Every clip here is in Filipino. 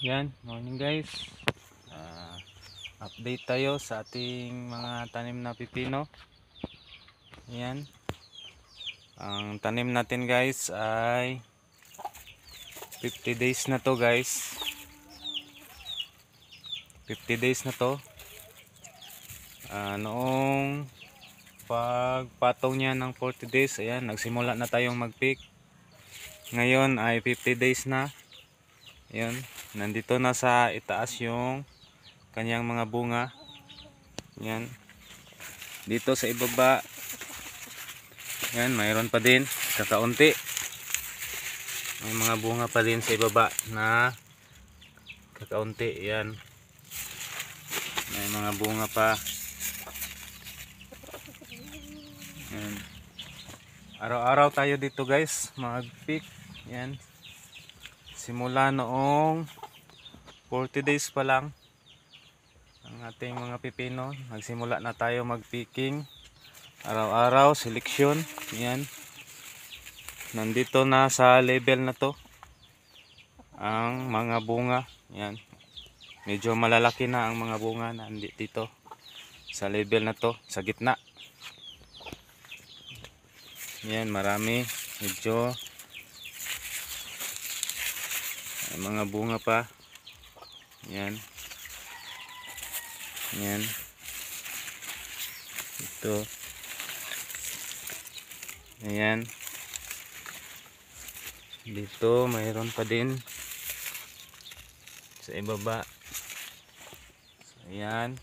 Yan, morning guys. Update tayo sa ating mga tanim na pipino. Yan. Ang tanim natin guys ay 50 days na to guys. 50 days na to. Noong pagpataw niya ng 40 days, ayan, nagsimula na tayong mag-pick. Ngayon ay 50 days na. Ayan, nandito na sa itaas yung kanyang mga bunga. Yan. Dito sa ibaba, yan, mayroon pa din kakaunti. May mga bunga pa din sa ibaba na kakaunti. Yan. May mga bunga pa. Yan. Araw-araw tayo dito guys, mag-pick. Yan. Simula noong 40 days pa lang ang ating mga pipino, nagsimula na tayo mag-picking. Araw-araw, seleksyon. Yan. Nandito na sa level na to ang mga bunga. Yan. Medyo malalaki na ang mga bunga nandito sa level na to, sa gitna. Yan, marami. Medyo may mga bunga pa. Yan. Yan. Ito. Ayan. Dito mayroon pa din sa ibaba. So, ayan.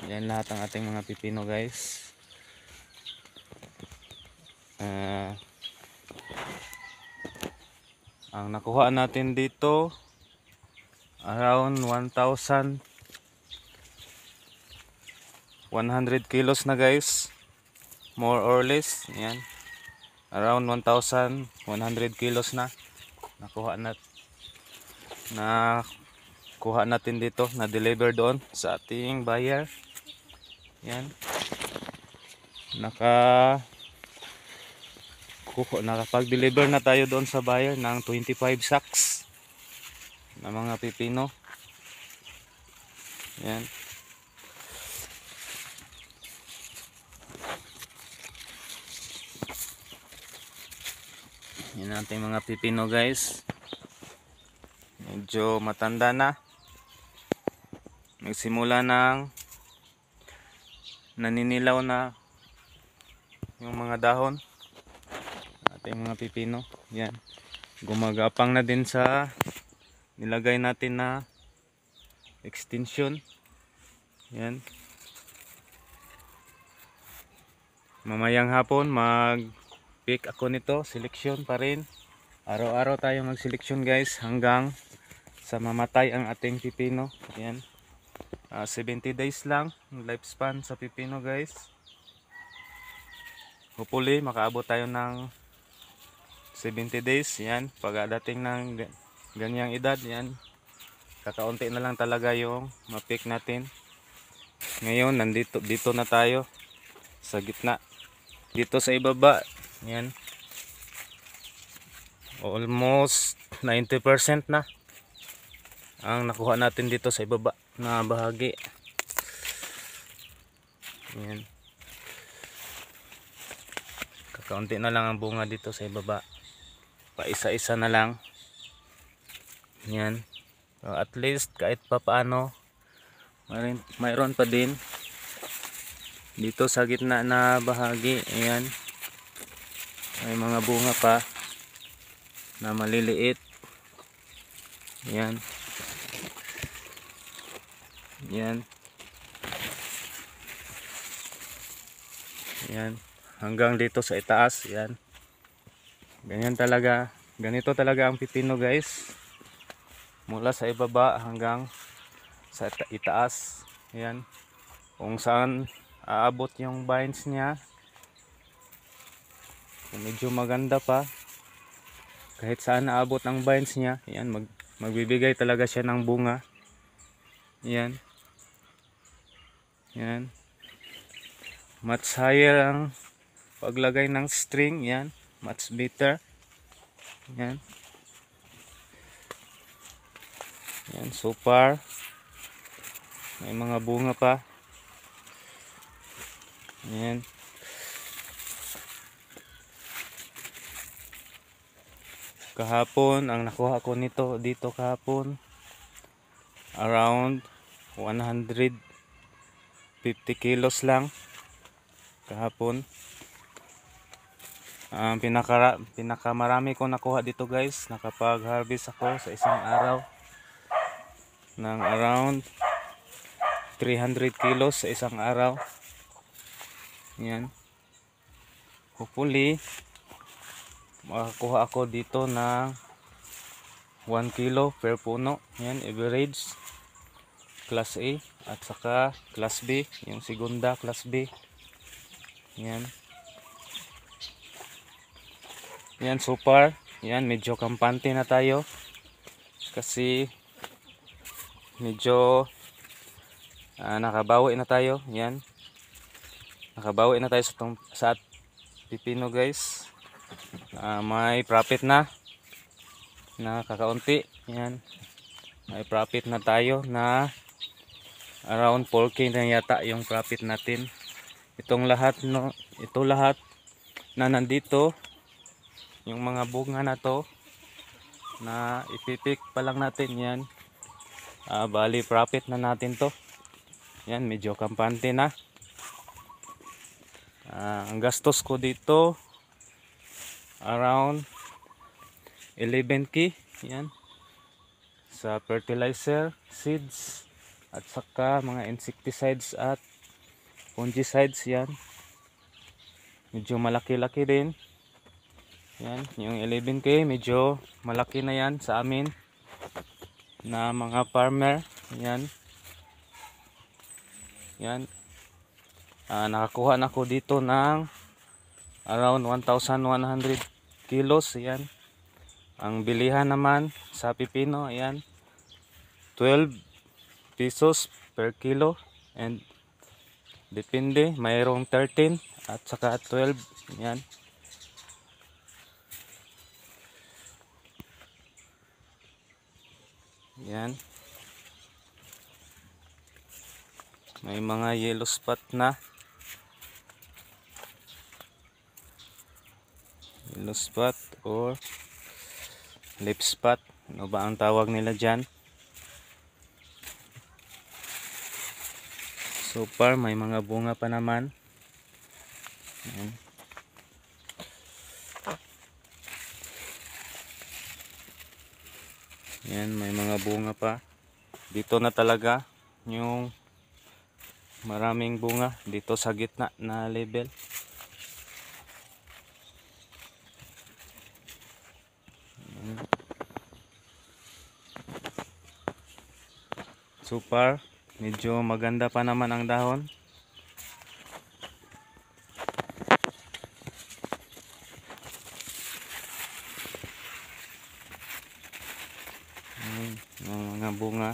Ayan lahat ang ating mga pipino guys. Ang nakuha natin dito around 1,100 kilos na guys, more or less. Ayan, around 1,100 kilos na nakuha kuha natin dito, na deliver doon sa ating buyer. Yan, nakapag-deliver na tayo doon sa buyer ng 25 sacks na mga pipino. Yan. Yan ating mga pipino guys. Medyo matanda na. Nagsimula ng naninilaw na yung mga dahon. Ating mga pipino. Yan. Gumagapang na din sa nilagay natin na extension. Yan. Mamayang hapon mag-pick ako nito. Selection pa rin. Araw-araw tayo mag-selection guys hanggang sa mamatay ang ating pipino. Yan. 70 days lang ang lifespan sa pipino guys. Hopefully makaabot tayo ng 70 days. Yan, pagdating ng ganyang edad, yan, kakaunti na lang talaga yung ma-pick natin. Ngayon dito na tayo sa gitna. Dito sa ibaba, yan, almost 90% na ang nakuha natin dito sa ibaba na bahagi. Yan, kakaunti na lang ang bunga dito sa ibaba. Paisa-isa na lang. Yan. So, at least kahit pa paano mayroon pa din dito sa gitna na bahagi. Ayan. May mga bunga pa na maliliit. Yan. Yan. Yan. Hanggang dito sa itaas. Yan. Ganyan talaga. Ganito talaga ang pipino guys. Mula sa ibaba hanggang sa itaas. Yan. Kung saan aabot yung vines niya. Kung medyo maganda pa. Kahit saan aabot ang vines niya. Yan. Magbibigay talaga siya ng bunga. Yan. Yan. Much higher ang paglagay ng string. Yan. Much better. Yan. Yan, so far may mga bunga pa. Yan. Kahapon ang nakuha ko nito dito kahapon around 150 kilos lang kahapon. Ang pinakamarami ko nakuha dito guys, nakapag-harvest ako sa isang araw ng around 300 kilos sa isang araw. Yan. Hopefully makakuha ako dito ng 1 kilo per puno. Yan, average class A at saka class B, yung segunda class B. Yan. Yan, so far, yan, medyo kampante na tayo kasi medyo nakabawi na tayo. Yan, nakabawi na tayo sa pipino guys. May profit na kakaunti. Yan, may profit na tayo na around 4K na yata yung profit natin. Itong lahat, no, ito lahat na nandito, yung mga bunga na to na ipipik pa lang natin. Yan, bali profit na natin to. Yan, medyo kampante na. Ang gastos ko dito around 11K. Yan, sa fertilizer, seeds at saka mga insecticides at fungicides. Yan, medyo malaki-laki din. Yan, yung 11K medyo malaki na yan sa amin na mga farmer. Yan, yan, nakakuha na ako dito ng around 1,100 kilos. Yan, ang bilihan naman sa pipino, ayan, 12 pesos per kilo, and depende, mayroong 13 at saka 12. Yan, yan, may mga yellow spot na, yellow spot or leaf spot, ano ba ang tawag nila dyan. So far may mga bunga pa naman. Yan. Yan, may mga bunga pa. Dito na talaga yung maraming bunga, dito sa gitna na level. So far medyo maganda pa naman ang dahon. Mga bunga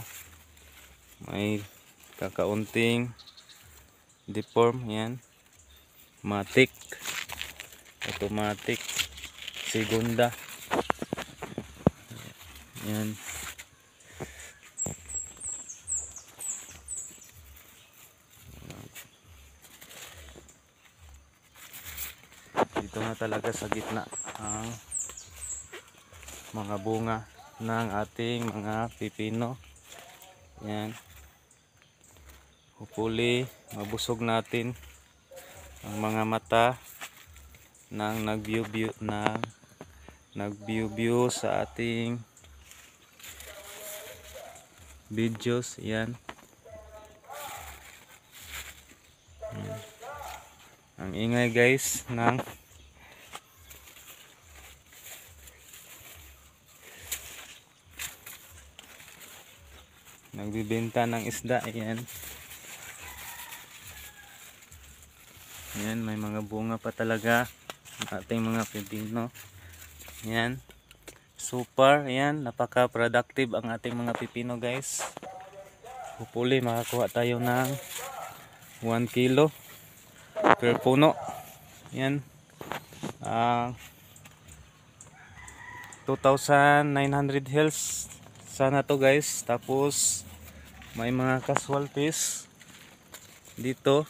may kakaunting deform. Yan, matik, automatic, segunda. Yan, dito na talaga sa gitna ang mga bunga ng ating mga pipino. Yan, hopefully mabusog natin ang mga mata ng nag-view sa ating videos. Yan, ang ingay guys ng nagbibenta ng isda. Ayan, yan, may mga bunga pa talaga ating mga pipino. Yan, super. Yan, napaka productive ang ating mga pipino guys. Hopefully makakuha tayo ng 1 kilo per puno. Yan, 2,900 hills sana to guys. Tapos may mga casualties dito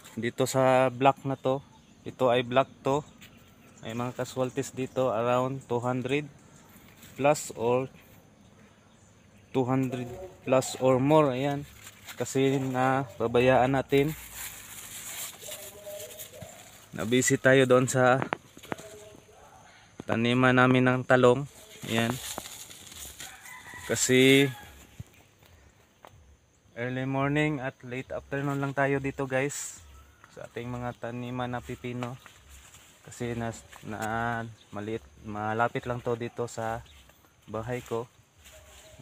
sa block na to. Ito ay block to. May mga casualties dito around 200 plus or 200 plus or more. Ayan, kasi na babayaan natin, na busy tayo doon sa taniman namin ng talong. Ayan, kasi early morning at late afternoon lang tayo dito guys sa ating mga taniman na pipino, kasi malapit lang to dito sa bahay ko.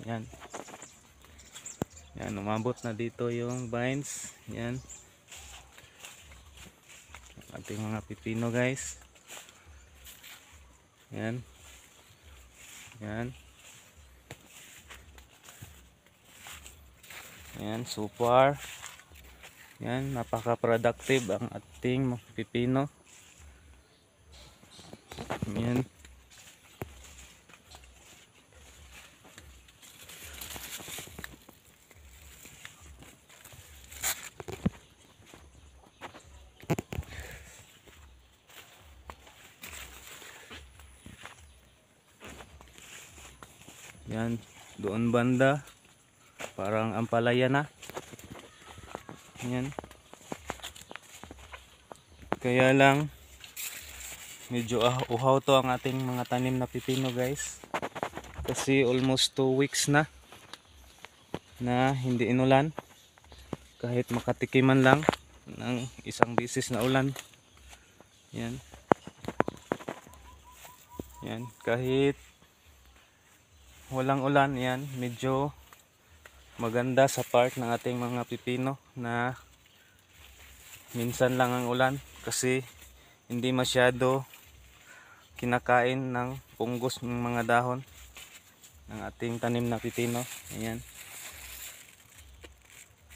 Yan, yan, umabot na dito yung vines. Yan, ating mga pipino guys. Yan, yan, yan, so far yan, napaka productive ang ating pipino. Yan, yan, doon banda parang ampalaya na. Yan, kaya lang medyo uhaw to ang ating mga tanim na pipino guys, kasi almost 2 weeks na hindi inulan, kahit makatikiman lang ng isang bisis na ulan. Yan, yan, kahit walang ulan, yan, medyo maganda sa part ng ating mga pipino na minsan lang ang ulan, kasi hindi masyado kinakain ng punggos ng mga dahon ng ating tanim na pipino. Ayan,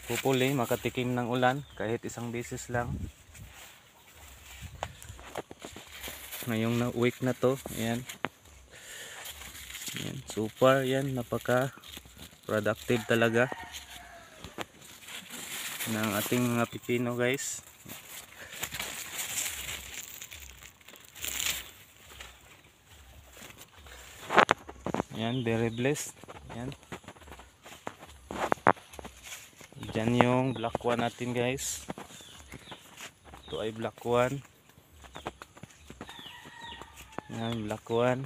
hopefully makatikim ng ulan kahit isang beses lang ngayong week na to. Ayan, ayan, so far yan, napaka productive talaga ng ating mga pipino guys. Yan, very blessed. Yan, dyan yung black one natin guys. Ito ay black one. Yan, black one.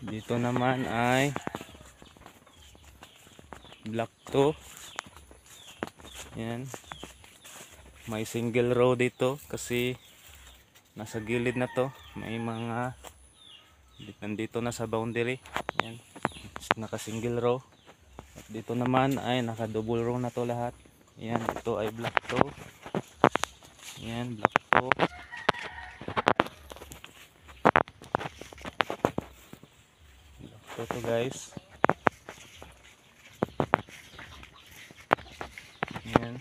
Dito naman ay black 2. Yan, may single row dito kasi nasa gilid na to, may mga nandito na sa boundary. Yan, naka single row. At dito naman ay naka double row na to lahat. Yan, ito ay black 2. Yan, black 2. Black 2 to guys. Yan,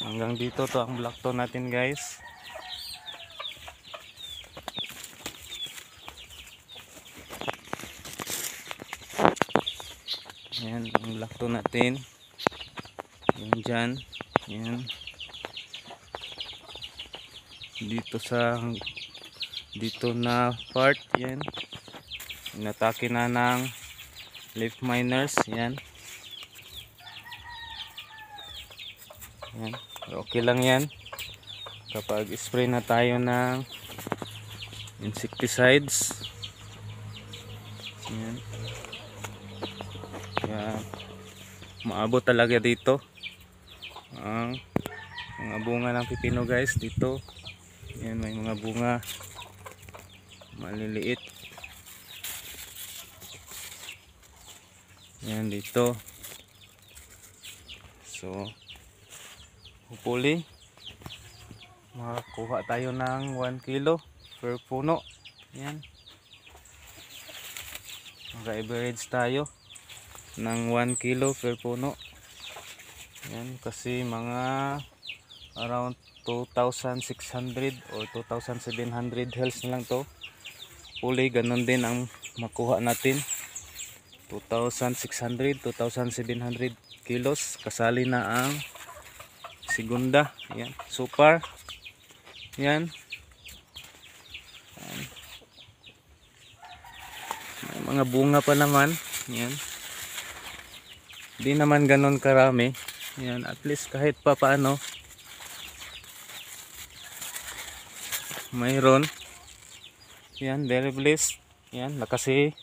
hanggang dito to ang black 2 natin guys. Yan, ang black 2 natin yung dyan. Yan, dito na part. Yan, inatake na ng leaf miners. Yan, yan, okay lang yan kapag spray na tayo ng insecticides. Yan, kaya maabot talaga dito ang mga bunga ng pipino guys dito. Yan, may mga bunga maliliit. Yan dito. So hopefully makakuha tayo ng 1 kilo per puno. Yan, maka-average tayo ng 1 kilo per puno. Yan, kasi mga around 2,600 or 2,700 hells na lang to. Uli, ganun din ang makuha natin. 2,600, 2,700 kilos. Kasali na ang segunda. Yan, super. Yan. May mga bunga pa naman. Yan. Di naman ganun karami. Yan, at least kahit pa paano mayroon. Yan, very blessed. Yan, na kasi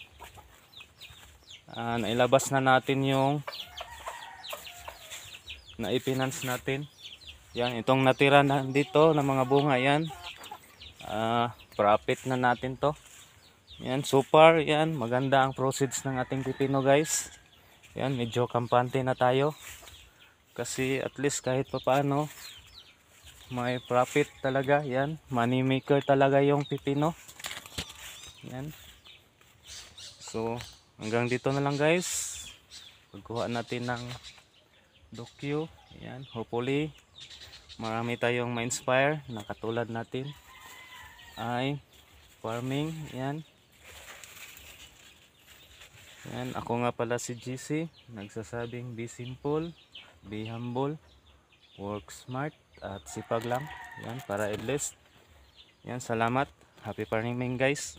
nailabas na natin yung naipinance natin. Yan, itong natira na dito ng mga bunga yan. Profit na natin to. Yan, super. Yan, maganda ang proceeds ng ating pipino guys. Yan, medyo kampante na tayo. Kasi at least kahit pa paano may profit talaga. Yan, money maker talaga yung pipino. Yan. So, hanggang dito na lang guys. Pagkuha natin ng dokyo. Yan, hopefully marami tayong ma-inspire na katulad natin ay farming. Yan. Yan, ako nga pala si GC, nagsasabing be simple, be humble, work smart, at sipag lang. Yan, para at least. Yan, salamat. Happy farming guys.